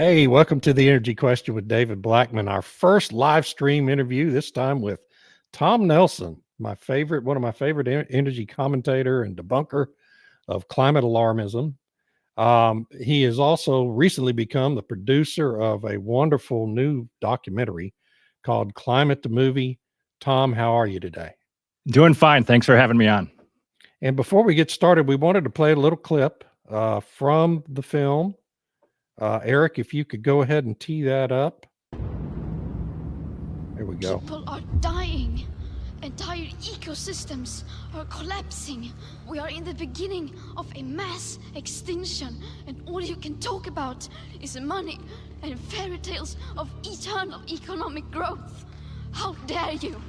Hey, welcome to the Energy Question with David Blackmon, our first live stream interview, this time with Tom Nelson, one of my favorite energy commentator and debunker of climate alarmism. He has also recently become the producer of a wonderful new documentary called Climate the Movie. Tom, how are you today? Doing fine. Thanks for having me on. And before we get started, we wanted to play a little clip from the film. Eric, if you could go ahead and tee that up. There we go. People are dying. Entire ecosystems are collapsing. We are in the beginning of a mass extinction, and all you can talk about is money and fairy tales of eternal economic growth. How dare you?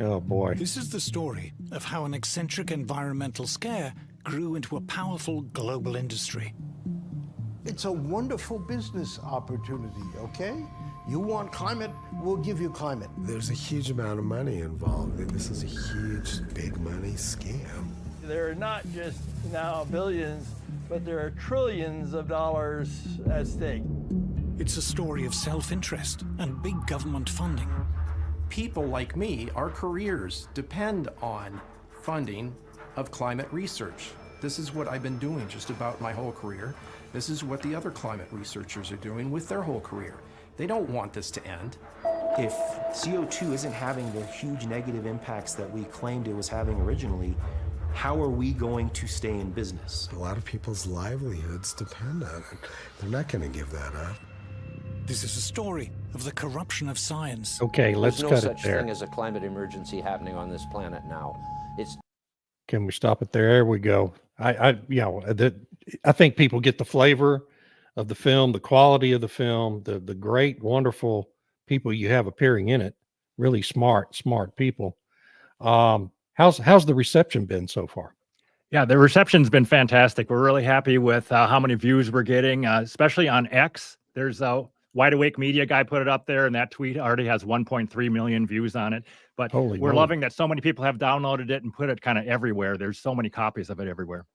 Oh boy. This is the story of how an eccentric environmental scare grew into a powerful global industry. It's a wonderful business opportunity, okay? You want climate, we'll give you climate. There's a huge amount of money involved. This is a huge, big money scam. There are not just now billions, but there are trillions of dollars at stake. It's a story of self-interest and big government funding. People like me, our careers depend on funding of climate research. This is what I've been doing just about my whole career. This is what the other climate researchers are doing with their whole career. They don't want this to end. If CO2 isn't having the huge negative impacts that we claimed it was having originally, how are we going to stay in business? A lot of people's livelihoods depend on it. They're not going to give that up. This is a story of the corruption of science. Okay, let's cut it there. There's no such thing as a climate emergency happening on this planet now. Can we stop it there? There we go. I think people get the flavor of the film, the quality of the film, the great, wonderful people you have appearing in it. Really smart people. How's the reception been so far? Yeah, the reception's been fantastic. We're really happy with how many views we're getting, especially on X. There's a Wide Awake Media guy put it up there, and that tweet already has 1.3 million views on it. But we're loving that so many people have downloaded it and put it kind of everywhere. There's so many copies of it everywhere.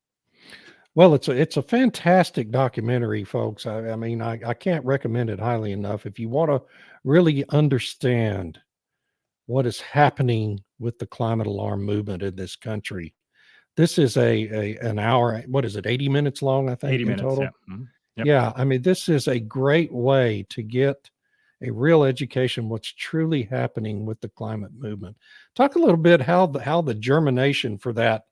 Well, it's a fantastic documentary, folks. I mean, I can't recommend it highly enough. If you want to really understand what is happening with the climate alarm movement in this country, this is an hour. What is it? 80 minutes long, I think. 80 minutes total. Yeah. Mm-hmm. Yep. Yeah, I mean, this is a great way to get a real education what's truly happening with the climate movement. Talk a little bit how the germination for that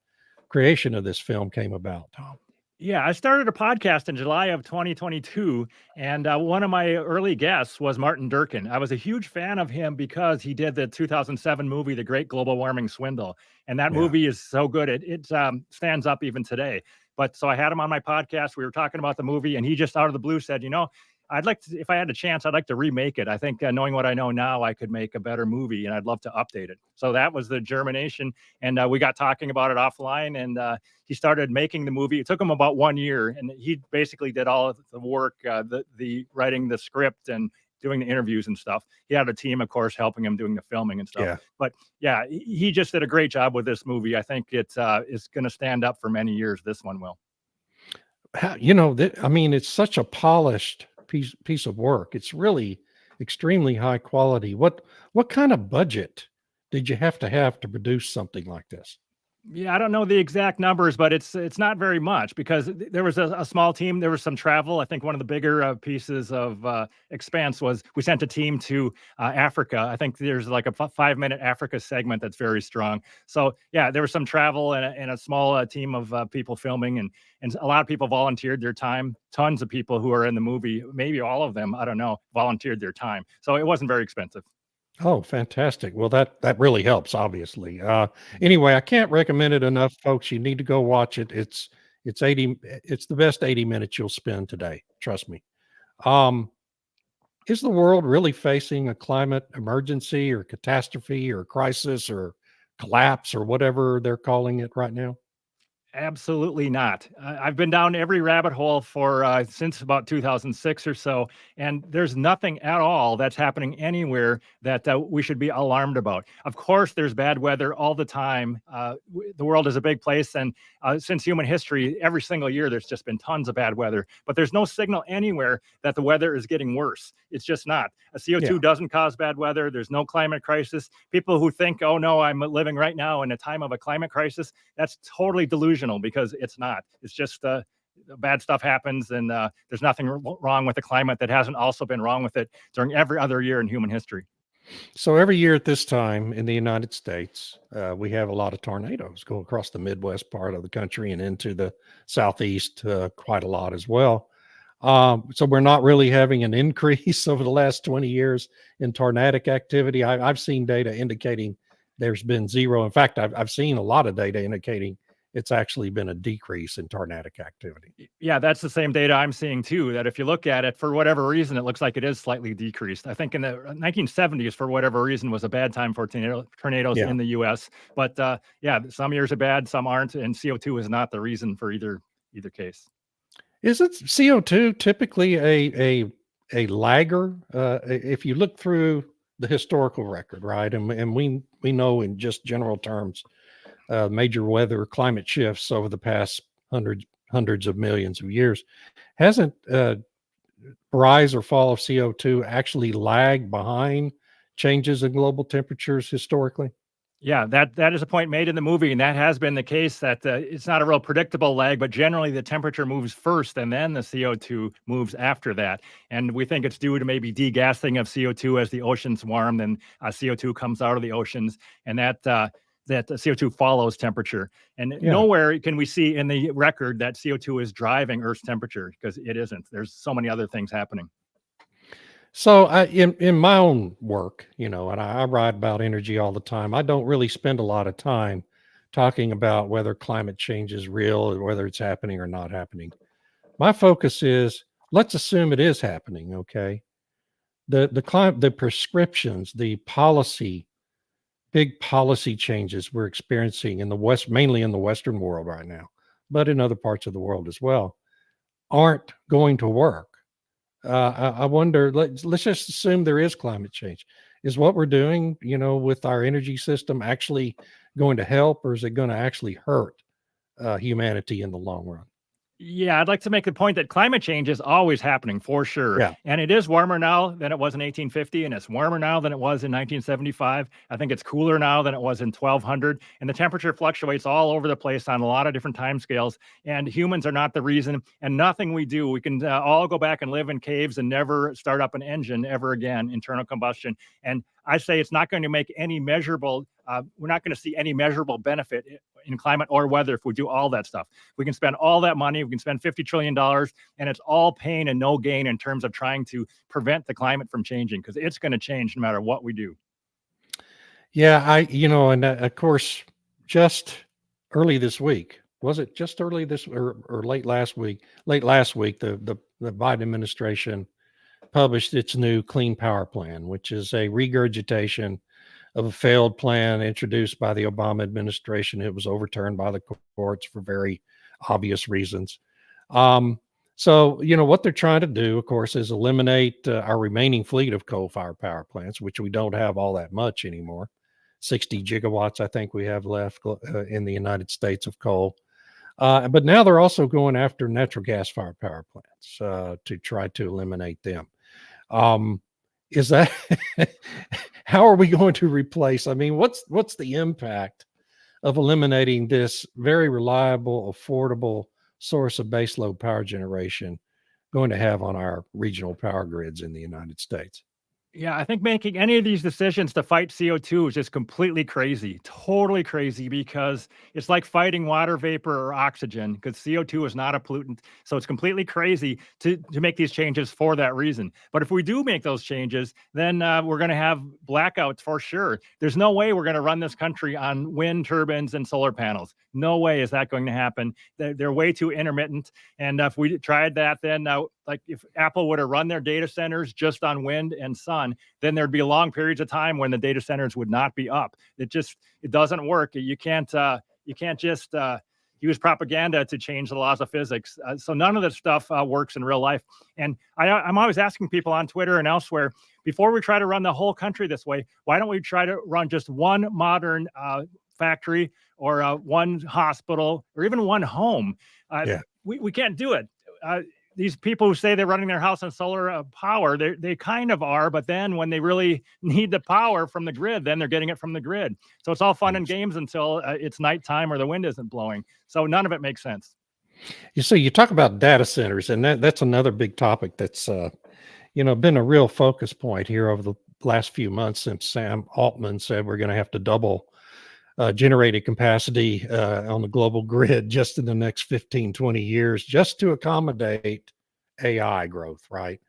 creation of this film came about, Tom. Yeah, I started a podcast in July of 2022, and one of my early guests was Martin Durkin. I was a huge fan of him because he did the 2007 movie, The Great Global Warming Swindle, and that movie is so good, it stands up even today. But so I had him on my podcast. We were talking about the movie, and he just out of the blue said, I'd like to, if I had a chance, I'd like to remake it. I think knowing what I know now, I could make a better movie, and I'd love to update it. So that was the germination, and we got talking about it offline, and he started making the movie. It took him about 1 year, and he basically did all of the work, the writing the script and doing the interviews and stuff. He had a team, of course, helping him doing the filming and stuff. Yeah. But yeah, he just did a great job with this movie. I think it's going to stand up for many years. This one will. I mean, it's such a polished piece of work. It's really extremely high quality. What kind of budget did you have to produce something like this? Yeah, I don't know the exact numbers, but it's not very much because there was a small team. There was some travel. I think one of the bigger pieces of expense was we sent a team to Africa. I think there's like a 5-minute Africa segment that's very strong. So yeah, there was some travel and a small team of people filming, and a lot of people volunteered their time. Tons of people who are in the movie, maybe all of them, I don't know, volunteered their time. So it wasn't very expensive. Oh, fantastic. Well, that really helps, obviously. Anyway, I can't recommend it enough, folks. You need to go watch it. It's the best 80 minutes you'll spend today. Trust me. Is the world really facing a climate emergency or catastrophe or crisis or collapse or whatever they're calling it right now? Absolutely not. I've been down every rabbit hole for since about 2006 or so, and there's nothing at all that's happening anywhere that we should be alarmed about. Of course, there's bad weather all the time. The world is a big place, and since human history, every single year there's just been tons of bad weather. But there's no signal anywhere that the weather is getting worse. It's just not. CO2 doesn't cause bad weather. There's no climate crisis. People who think, oh no, I'm living right now in a time of a climate crisis, that's totally delusional, because it's not. It's just bad stuff happens, and there's nothing wrong with the climate that hasn't also been wrong with it during every other year in human history. So every year at this time in the United States, we have a lot of tornadoes go across the Midwest part of the country and into the Southeast quite a lot as well. So we're not really having an increase over the last 20 years in tornadic activity. I've seen data indicating there's been zero. In fact, I've seen a lot of data indicating it's actually been a decrease in tornadic activity. Yeah, that's the same data I'm seeing too, that if you look at it, for whatever reason, it looks like it is slightly decreased. I think in the 1970s, for whatever reason, was a bad time for tornadoes in the US. But yeah, some years are bad, some aren't, and CO2 is not the reason for either case. Isn't CO2 typically a lagger? If you look through the historical record, right, and we know in just general terms, major weather climate shifts over the past hundreds of millions of years, hasn't rise or fall of CO2 actually lagged behind changes in global temperatures historically? Yeah, that is a point made in the movie, and that has been the case, that it's not a real predictable lag, but generally the temperature moves first and then the CO2 moves after that. And we think it's due to maybe degassing of CO2 as the oceans warm, then CO2 comes out of the oceans, and that the CO2 follows temperature. And nowhere can we see in the record that CO2 is driving Earth's temperature, because it isn't. There's so many other things happening. So in my own work, and I write about energy all the time, I don't really spend a lot of time talking about whether climate change is real or whether it's happening or not happening. My focus is, let's assume it is happening. Okay. The prescriptions, the big policy changes we're experiencing in the West, mainly in the Western world right now, but in other parts of the world as well, aren't going to work. I wonder, let's just assume there is climate change. Is what we're doing, with our energy system actually going to help, or is it going to actually hurt humanity in the long run? Yeah, I'd like to make the point that climate change is always happening, for sure. Yeah. And it is warmer now than it was in 1850, and it's warmer now than it was in 1975. I think it's cooler now than it was in 1200. And the temperature fluctuates all over the place on a lot of different time scales. And humans are not the reason. And nothing we do, we can all go back and live in caves and never start up an engine ever again, internal combustion. And I say it's not going to make any measurable, we're not going to see any measurable benefit in climate or weather if we do all that stuff. We can spend all that money, we can spend $50 trillion, and it's all pain and no gain in terms of trying to prevent the climate from changing, because it's going to change no matter what we do. Yeah, and of course, just early this week, was it just early this or late last week? Late last week, the Biden administration published its new Clean Power Plan, which is a regurgitation of a failed plan introduced by the Obama administration. It was overturned by the courts for very obvious reasons. So, what they're trying to do, of course, is eliminate our remaining fleet of coal-fired power plants, which we don't have all that much anymore. 60 gigawatts, I think we have left in the United States of coal. But now they're also going after natural gas-fired power plants to try to eliminate them. Is that how are we going to replace? I mean, what's the impact of eliminating this very reliable, affordable source of baseload power generation going to have on our regional power grids in the United States? Yeah, I think making any of these decisions to fight CO2 is just completely crazy, totally crazy, because it's like fighting water vapor or oxygen, because CO2 is not a pollutant. So it's completely crazy to make these changes for that reason. But if we do make those changes, then we're going to have blackouts for sure. There's no way we're going to run this country on wind turbines and solar panels. No way is that going to happen. They're way too intermittent. And if we tried that, then like if Apple would have run their data centers just on wind and sun, then there'd be long periods of time when the data centers would not be up. It doesn't work. You can't just use propaganda to change the laws of physics. So none of this stuff works in real life. And I'm always asking people on Twitter and elsewhere, before we try to run the whole country this way, why don't we try to run just one modern factory or one hospital or even one home? Yeah. We can't do it. These people who say they're running their house on solar power, they kind of are, but then when they really need the power from the grid, then they're getting it from the grid. So it's all fun and games until it's nighttime or the wind isn't blowing. So none of it makes sense. You see, you talk about data centers, and that's another big topic that's been a real focus point here over the last few months since Sam Altman said we're going to have to double generated capacity on the global grid just in the next 15, 20 years, just to accommodate AI growth, right?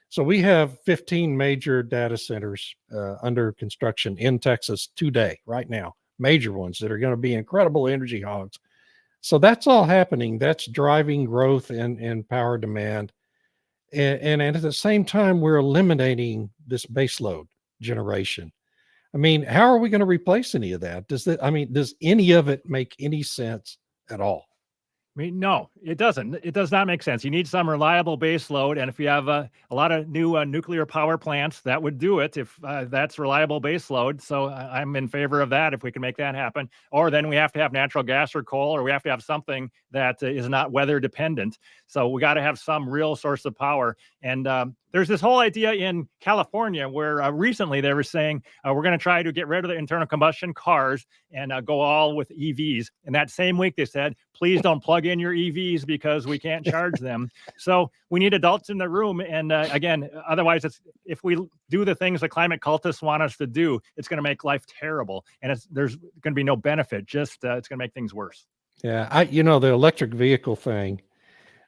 So we have 15 major data centers under construction in Texas today, right now, major ones that are going to be incredible energy hogs. So that's all happening. That's driving growth in power demand. And at the same time, we're eliminating this baseload generation. I mean, how are we going to replace any of that? Does any of it make any sense at all? I mean, no, it doesn't. It does not make sense. You need some reliable base load. And if you have a lot of new nuclear power plants, that would do it if that's reliable base load. So I'm in favor of that if we can make that happen. Or then we have to have natural gas or coal, or we have to have something that is not weather dependent. So we got to have some real source of power. And there's this whole idea in California where recently they were saying we're going to try to get rid of the internal combustion cars and go all with EVs. And that same week they said, please don't plug in your EVs because we can't charge them. So we need adults in the room. And again, otherwise, if we do the things the climate cultists want us to do, it's going to make life terrible. And there's going to be no benefit. Just it's going to make things worse. Yeah, the electric vehicle thing.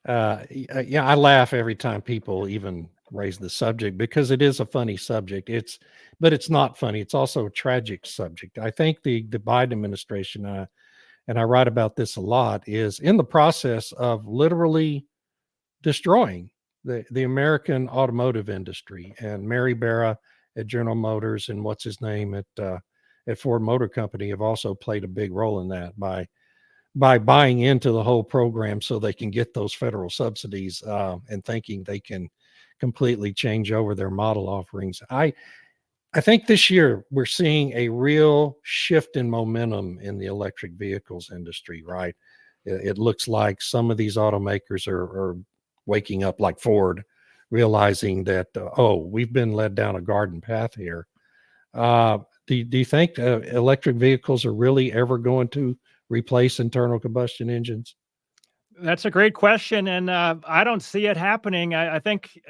I laugh every time people even raise the subject because it is a funny subject. But it's not funny. It's also a tragic subject. I think the Biden administration, and I write about this a lot, is in the process of literally destroying the American automotive industry. And Mary Barra at General Motors and what's his name at Ford Motor Company have also played a big role in that by buying into the whole program so they can get those federal subsidies and thinking they can completely change over their model offerings. I think this year we're seeing a real shift in momentum in the electric vehicles industry, right? It looks like some of these automakers are waking up, like Ford, realizing that, we've been led down a garden path here. Do you think electric vehicles are really ever going to replace internal combustion engines? That's a great question, and I don't see it happening. I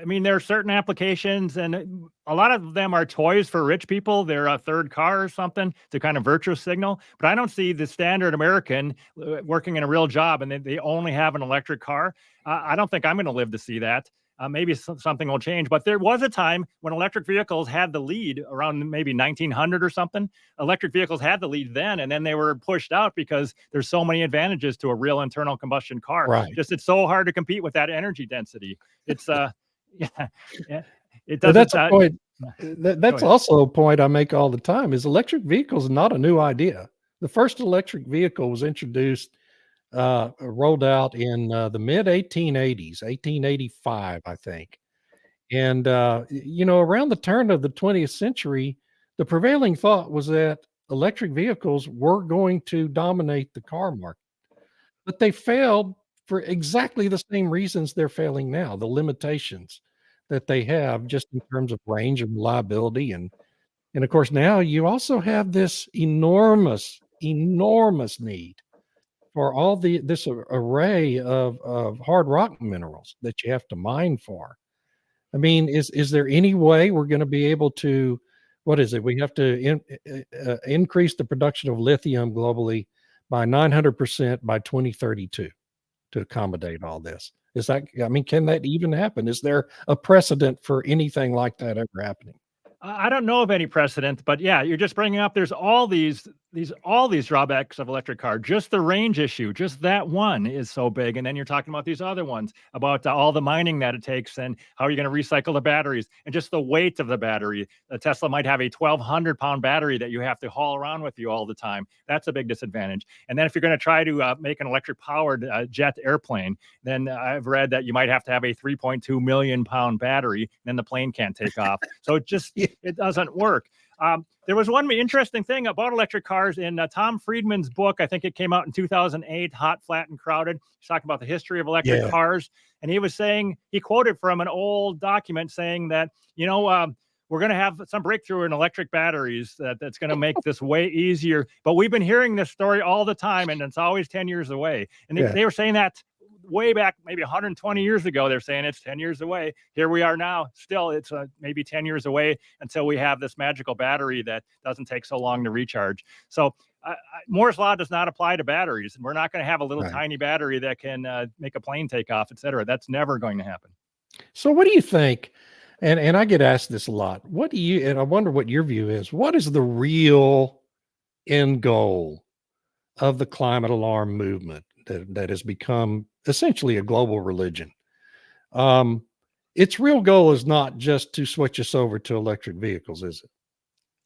mean, there are certain applications, and a lot of them are toys for rich people. They're a third car or something to kind of virtue signal. But I don't see the standard American working in a real job, and they only have an electric car. I don't think I'm going to live to see that. Maybe something will change, but there was a time when electric vehicles had the lead around maybe 1900 or something. Electric vehicles had the lead then, and then they were pushed out because there's so many advantages to a real internal combustion car. Right. Just it's so hard to compete with that energy density. It's yeah, it But doesn't. that's a point. That's also a point I make all the time. Is electric vehicles not a new idea? The first electric vehicle was introduced. Rolled out in the mid 1880s, 1885, I think. And, around the turn of the 20th century, the prevailing thought was that electric vehicles were going to dominate the car market. But they failed for exactly the same reasons they're failing now, the limitations that they have just in terms of range and reliability. And of course, now you also have this enormous need for all this array of hard rock minerals that you have to mine for. I mean, is there any way we're going to be able to? What is it? We have to increase the production of lithium globally by 900% by 2032 to accommodate all this. Is that? I mean, can that even happen? Is there a precedent for anything like that ever happening? I don't know of any precedent, but yeah, you're just bringing up there's all these all these drawbacks of electric car, just the range issue, just that one is so big. And then you're talking about these other ones, about all the mining that it takes and how you're going to recycle the batteries and just the weight of the battery. A Tesla might have a 1,200-pound battery that you have to haul around with you all the time. That's a big disadvantage. And then if you're going to try to make an electric-powered jet airplane, then I've read that you might have to have a 3.2 million pound battery, and then the plane can't take off. So it just, it doesn't work. There was one interesting thing about electric cars in Tom Friedman's book. I think it came out in 2008, Hot, Flat, and Crowded. He's talking about the history of electric cars. And he was saying, he quoted from an old document saying that, we're going to have some breakthrough in electric batteries that's going to make this way easier. But we've been hearing this story all the time, and it's always 10 years away. And they were saying that way back, maybe 120 years ago. They're saying it's 10 years away. Here we are now. Still, it's maybe 10 years away until we have this magical battery that doesn't take so long to recharge. So Moore's law does not apply to batteries. We're not going to have a little tiny battery that can make a plane take off, et cetera. That's never going to happen. So what do you think? And I get asked this a lot. And I wonder what your view is. What is the real end goal of the climate alarm movement that has become essentially a global religion? Its real goal is not just to switch us over to electric vehicles, is it?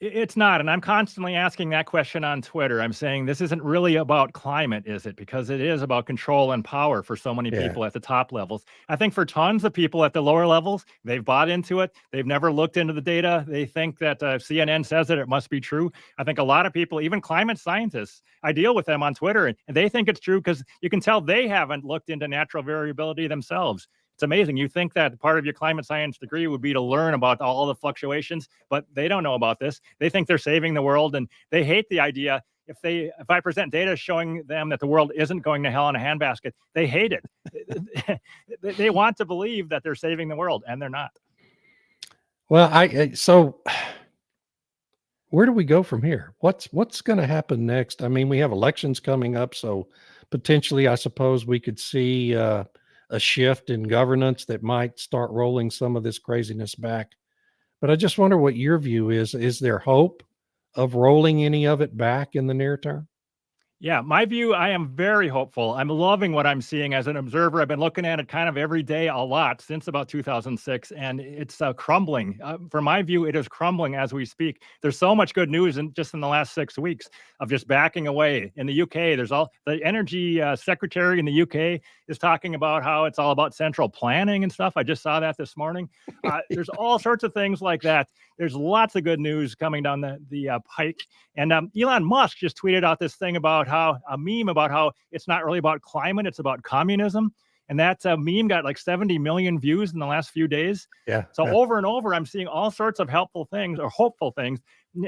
It's not. And I'm constantly asking that question on Twitter. I'm saying this isn't really about climate, is it? Because it is about control and power for so many people at the top levels. I think for tons of people at the lower levels, they've bought into it. They've never looked into the data. They think that CNN says it must be true. I think a lot of people, even climate scientists, I deal with them on Twitter, and they think it's true because you can tell they haven't looked into natural variability themselves. It's amazing. You think that part of your climate science degree would be to learn about all the fluctuations, but they don't know about this. They think they're saving the world, and they hate the idea. If I present data showing them that the world isn't going to hell in a handbasket, they hate it. They want to believe that they're saving the world, and they're not. Well, so where do we go from here? What's going to happen next? I mean, we have elections coming up, so potentially, I suppose we could see a shift in governance that might start rolling some of this craziness back. But I just wonder what your view is. Is there hope of rolling any of it back in the near term? Yeah, my view, I am very hopeful. I'm loving what I'm seeing as an observer. I've been looking at it kind of every day a lot since about 2006, and it's crumbling. From my view, it is crumbling as we speak. There's so much good news in the last 6 weeks of just backing away. In the UK, the energy secretary in the UK is talking about how it's all about central planning and stuff. I just saw that this morning. There's all sorts of things like that. There's lots of good news coming down the pike. And Elon Musk just tweeted out this thing about a meme about how it's not really about climate, it's about communism. And that meme got like 70 million views in the last few days. So over and over, I'm seeing all sorts of helpful things or hopeful things.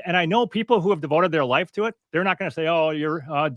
And I know people who have devoted their life to it, they're not going to say, oh,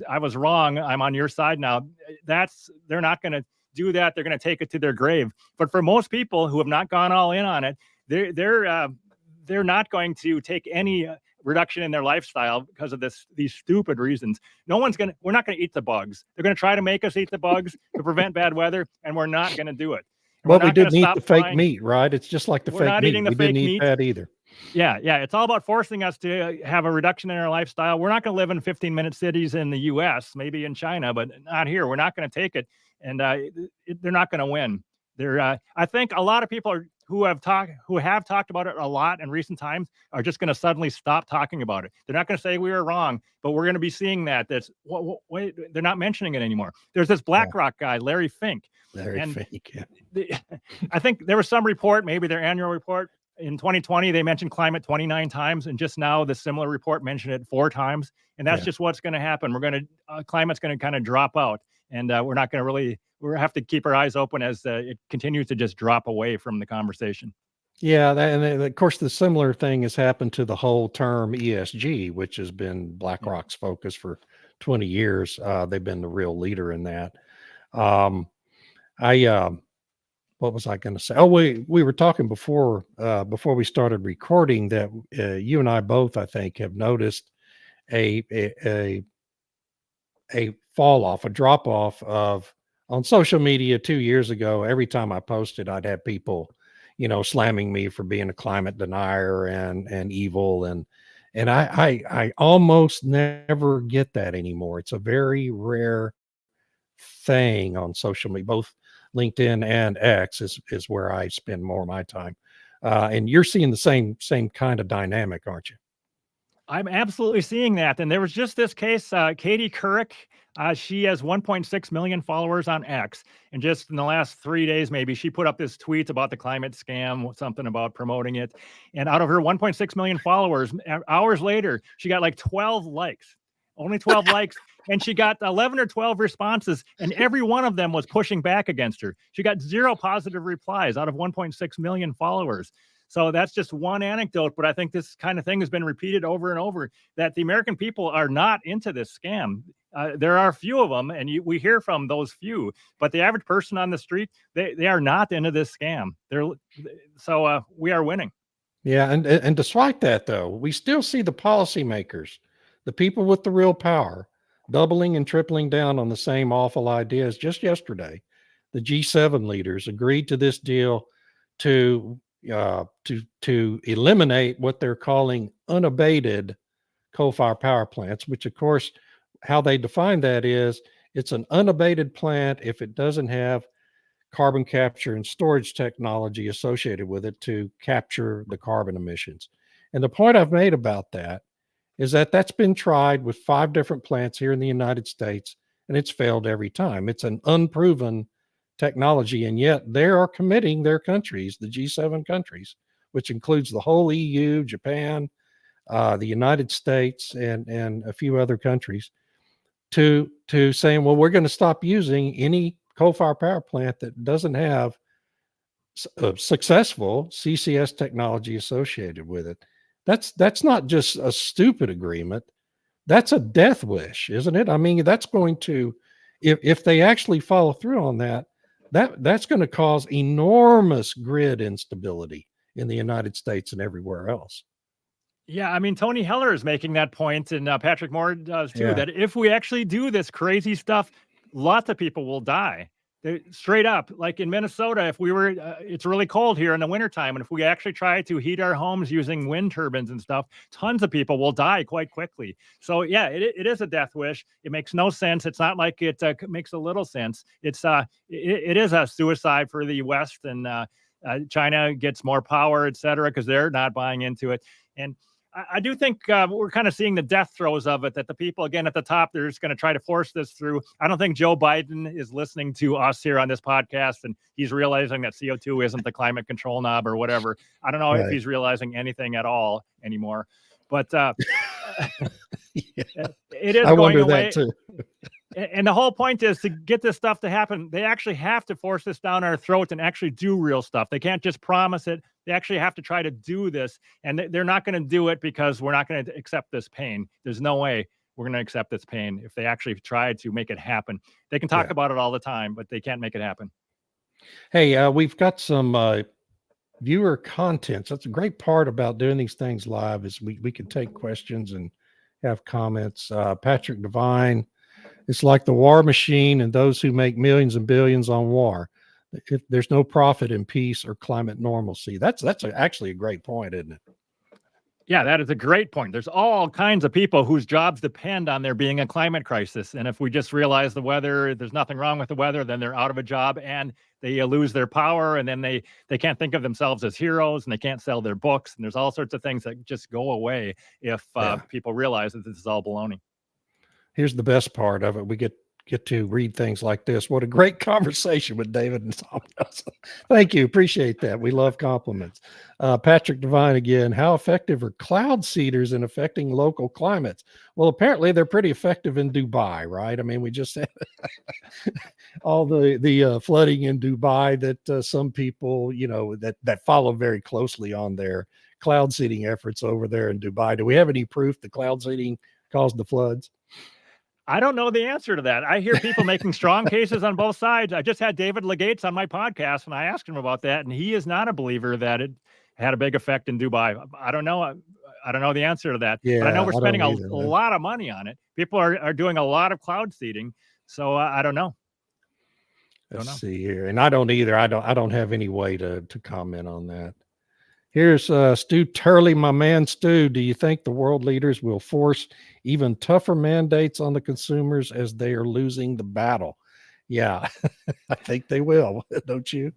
I was wrong, I'm on your side now. They're not going to do that. They're going to take it to their grave. But for most people who have not gone all in on it, they're not going to take any reduction in their lifestyle because of these stupid reasons. We're not going to eat the bugs. They're going to try to make us eat the bugs to prevent bad weather, and we're not going to do it. Well, we didn't eat the fake meat, right? It's just like the fake meat. We're not eating the fake meat. We didn't eat that either. Yeah. It's all about forcing us to have a reduction in our lifestyle. We're not going to live in 15-minute cities in the U.S., maybe in China, but not here. We're not going to take it, and they're not going to win. I think a lot of people who have talked about it a lot in recent times are just going to suddenly stop talking about it. They're not going to say we were wrong, but we're going to be seeing that. Wait, they're not mentioning it anymore. There's this BlackRock guy, Larry Fink. I think there was some report, maybe their annual report in 2020, they mentioned climate 29 times, and just now the similar report mentioned it 4 times. And that's just what's going to happen. Climate's going to kind of drop out, and we're not going to we have to keep our eyes open as it continues to just drop away from the conversation. Yeah, and of course, the similar thing has happened to the whole term ESG, which has been BlackRock's focus for 20 years. They've been the real leader in that. What was I going to say? Oh, we were talking before we started recording that you and I both, I think, have noticed a fall off, a drop off on social media 2 years ago. Every time I posted, I'd have people, slamming me for being a climate denier and evil. And And I almost never get that anymore. It's a very rare thing on social media. Both LinkedIn and X is where I spend more of my time. And you're seeing the same kind of dynamic, aren't you? I'm absolutely seeing that. And there was just this case, Katie Couric. She has 1.6 million followers on X. And just in the last 3 days, maybe, she put up this tweet about the climate scam, something about promoting it. And out of her 1.6 million followers, hours later, she got like 12 likes, only 12 likes. And she got 11 or 12 responses, and every one of them was pushing back against her. She got 0 positive replies out of 1.6 million followers. So that's just one anecdote, but I think this kind of thing has been repeated over and over, that the American people are not into this scam. There are a few of them, and we hear from those few, but the average person on the street, they are not into this scam. So we are winning. Yeah, and despite that, though, we still see the policymakers, the people with the real power, doubling and tripling down on the same awful ideas. Just yesterday, the G7 leaders agreed to this deal to eliminate what they're calling unabated coal-fired power plants, which, of course, how they define that is it's an unabated plant if it doesn't have carbon capture and storage technology associated with it to capture the carbon emissions. And the point I've made about that is that that's been tried with 5 different plants here in the United States, and it's failed every time. It's an unproven technology, and yet they are committing their countries, the G7 countries, which includes the whole EU, Japan, the United States, and a few other countries, to saying, well, we're going to stop using any coal-fired power plant that doesn't have successful CCS technology associated with it. That's not just a stupid agreement. That's a death wish, isn't it? I mean, that's going to, if they actually follow through on that's going to cause enormous grid instability in the United States and everywhere else. Yeah, I mean, Tony Heller is making that point, and Patrick Moore does too, Yeah. that if we actually do this crazy stuff, lots of people will die. Straight up, like in Minnesota, if we were, it's really cold here in the wintertime, and if we actually try to heat our homes using wind turbines and stuff, tons of people will die quite quickly. So yeah, it is a death wish. It makes no sense. It's not like it makes a little sense. It is a suicide for the West, and China gets more power, et cetera, because they're not buying into it. And I do think we're kind of seeing the death throes of it, that the people, again, at the top, they're just going to try to force this through. I don't think Joe Biden is listening to us here on this podcast, and he's realizing that CO2 isn't the climate control knob or whatever. I don't know if he's realizing anything at all anymore, but it is going away. That too. And the whole point is to get this stuff to happen. They actually have to force this down our throats and actually do real stuff. They can't just promise it. They actually have to try to do this. And they're not going to do it because we're not going to accept this pain. There's no way we're going to accept this pain if they actually try to make it happen. They can talk about it all the time, but they can't make it happen. Hey, we've got some viewer comments. That's a great part about doing these things live is we can take questions and have comments. Patrick Devine, it's like the war machine and those who make millions and billions on war. If there's no profit in peace or climate normalcy. That's actually a great point, isn't it? Yeah, that is a great point. There's all kinds of people whose jobs depend on there being a climate crisis. And if we just realize the weather, there's nothing wrong with the weather, then they're out of a job and they lose their power. And then they can't think of themselves as heroes, and they can't sell their books. And there's all sorts of things that just go away if people realize that this is all baloney. Here's the best part of it. We get to read things like this. What a great conversation with David and Tom Nelson. Thank you. Appreciate that. We love compliments. Patrick Devine again. How effective are cloud seeders in affecting local climates? Well, apparently they're pretty effective in Dubai, right? I mean, we just had all the flooding in Dubai that some people, that follow very closely on their cloud seeding efforts over there in Dubai. Do we have any proof the cloud seeding caused the floods? I don't know the answer to that. I hear people making strong cases on both sides. I just had David Legates on my podcast, and I asked him about that, and he is not a believer that it had a big effect in Dubai. I don't know. I don't know the answer to that. Yeah, but I know we're spending a lot of money on it. People are doing a lot of cloud seeding, so I don't know. Let's see here, and I don't either. I don't have any way to comment on that. Here's Stu Turley, my man Stu. Do you think the world leaders will force even tougher mandates on the consumers as they are losing the battle? Yeah, I think they will. Don't you?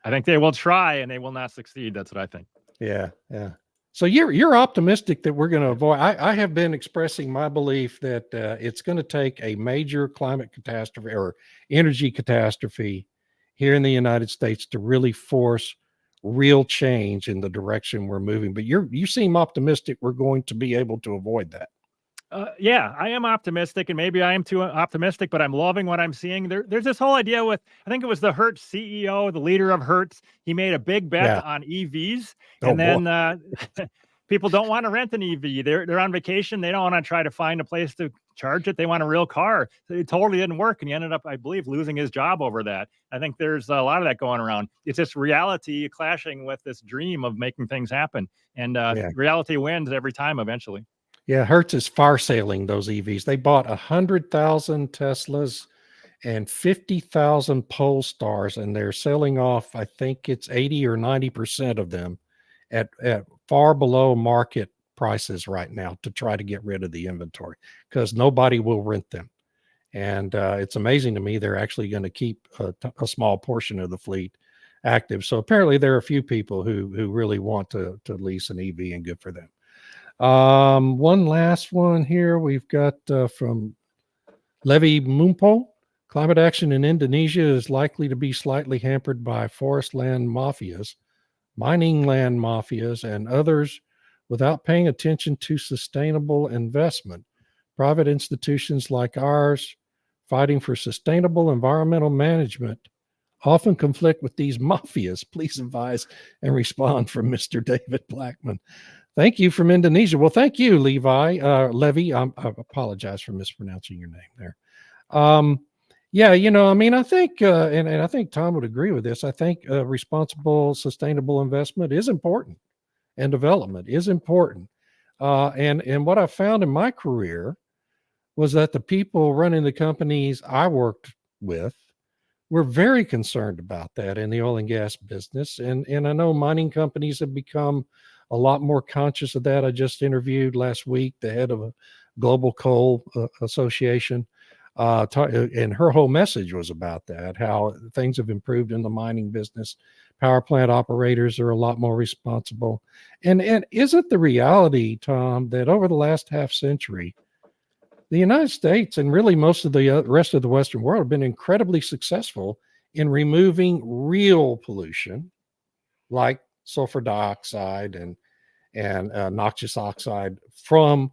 I think they will try and they will not succeed. That's what I think. Yeah, yeah. So you're optimistic that we're going to avoid. I have been expressing my belief that it's going to take a major climate catastrophe or energy catastrophe here in the United States to really force real change in the direction we're moving. But you seem optimistic we're going to be able to avoid that. Yeah, I am optimistic, and maybe I am too optimistic, but I'm loving what I'm seeing. There's this whole idea with, I think it was the Hertz CEO, the leader of Hertz. He made a big bet Yeah. on EVs, Oh, and then people don't want to rent an EV. They're on vacation. They don't want to try to find a place to charge it. They want a real car. So it totally didn't work, and he ended up, I believe, losing his job over that. I think there's a lot of that going around. It's just reality clashing with this dream of making things happen, and reality wins every time eventually. Yeah, Hertz is fire sailing those EVs. They bought 100,000 Teslas and 50,000 Polestars, and they're selling off, I think it's 80 or 90% of them at far below market prices right now to try to get rid of the inventory because nobody will rent them. And it's amazing to me they're actually going to keep a small portion of the fleet active. So apparently there are a few people who really want to lease an EV, and good for them. One last one here. We've got from Levi Mumpo. Climate action in Indonesia is likely to be slightly hampered by forest land mafias, mining land mafias, and others without paying attention to sustainable investment. Private institutions like ours fighting for sustainable environmental management often conflict with these mafias. Please advise and respond from Mr. David Blackmon. Thank you from Indonesia. Well, thank you, Levi. I apologize for mispronouncing your name there. Yeah, I mean, I think, and I think Tom would agree with this. I think responsible, sustainable investment is important, and development is important. And what I found in my career was that the people running the companies I worked with were very concerned about that in the oil and gas business. And I know mining companies have become a lot more conscious of that. I just interviewed last week the head of a global coal association, and her whole message was about that, how things have improved in the mining business. Power plant operators are a lot more responsible. And isn't the reality, Tom, that over the last half century, the United States and really most of the rest of the Western world have been incredibly successful in removing real pollution like sulfur dioxide and noxious oxide from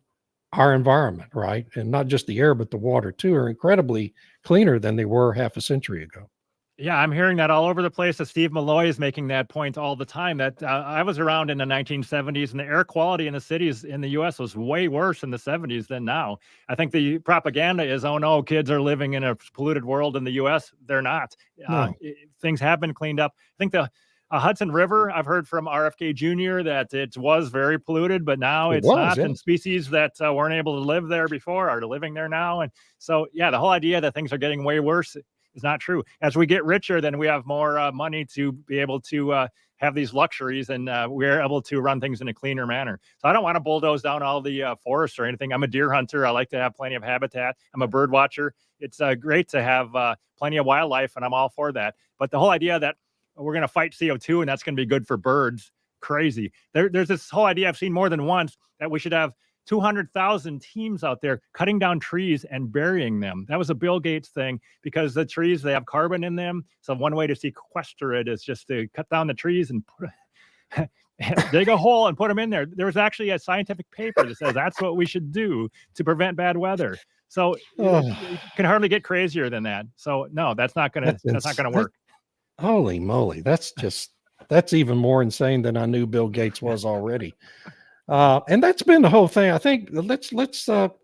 our environment, right? And not just the air, but the water too, are incredibly cleaner than they were half a century ago. Yeah, I'm hearing that all over the place. That Steve Malloy is making that point all the time. That I was around in the 1970s, and the air quality in the cities in the U.S. was way worse in the 70s than now. I think the propaganda is, oh no, kids are living in a polluted world in the U.S. They're not. No. Things have been cleaned up. I think the Hudson River, I've heard from RFK Jr. that it was very polluted, but now it's not. And species that weren't able to live there before are living there now. And so, yeah, the whole idea that things are getting way worse is not true. As we get richer, then we have more money to be able to have these luxuries, and we're able to run things in a cleaner manner. So I don't want to bulldoze down all the forests or anything. I'm a deer hunter. I like to have plenty of habitat. I'm a bird watcher. It's great to have plenty of wildlife, and I'm all for that. But the whole idea that we're going to fight CO2 and that's going to be good for birds, crazy. There's this whole idea I've seen more than once that we should have 200,000 teams out there cutting down trees and burying them. That was a Bill Gates thing, because the trees, they have carbon in them. So one way to sequester it is just to cut down the trees and dig a hole and put them in there. There was actually a scientific paper that says that's what we should do to prevent bad weather. So you can hardly get crazier than that. So no, that's not gonna work. Holy moly, that's even more insane than I knew Bill Gates was already. And that's been the whole thing. I think let's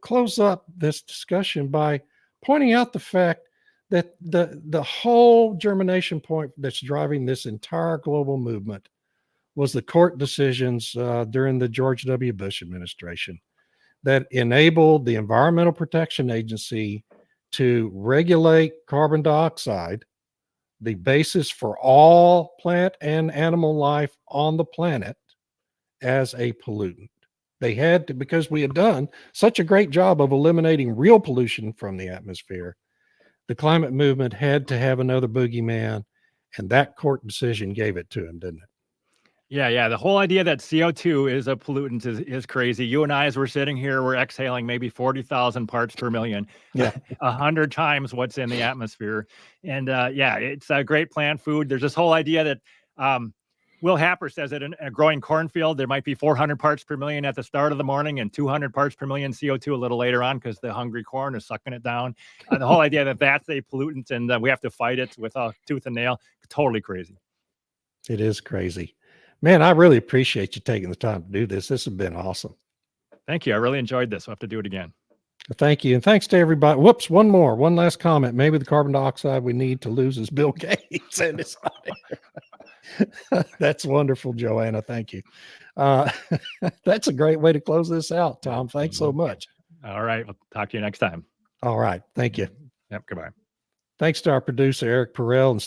close up this discussion by pointing out the fact that the whole germination point that's driving this entire global movement was the court decisions during the George W. Bush administration that enabled the Environmental Protection Agency to regulate carbon dioxide, the basis for all plant and animal life on the planet, as a pollutant. They had to, because we had done such a great job of eliminating real pollution from the atmosphere. The climate movement had to have another boogeyman, and that court decision gave it to him, didn't it? Yeah. The whole idea that CO2 is a pollutant is crazy. You and I, as we're sitting here, we're exhaling maybe 40,000 parts per million. Yeah. 100 times what's in the atmosphere. And it's a great plant food. There's this whole idea that Will Happer says that in a growing cornfield, there might be 400 parts per million at the start of the morning and 200 parts per million CO2 a little later on because the hungry corn is sucking it down. The whole idea that that's a pollutant and we have to fight it with a tooth and nail, totally crazy. It is crazy. Man, I really appreciate you taking the time to do this. This has been awesome. Thank you. I really enjoyed this. We'll have to do it again. Thank you. And thanks to everybody. Whoops, one last comment. Maybe the carbon dioxide we need to lose is Bill Gates. And it's that's wonderful, Joanna. Thank you. That's a great way to close this out, Tom. Thanks so much. All right. We'll talk to you next time. All right. Thank you. Yep. Goodbye. Thanks to our producer, Eric Perel, and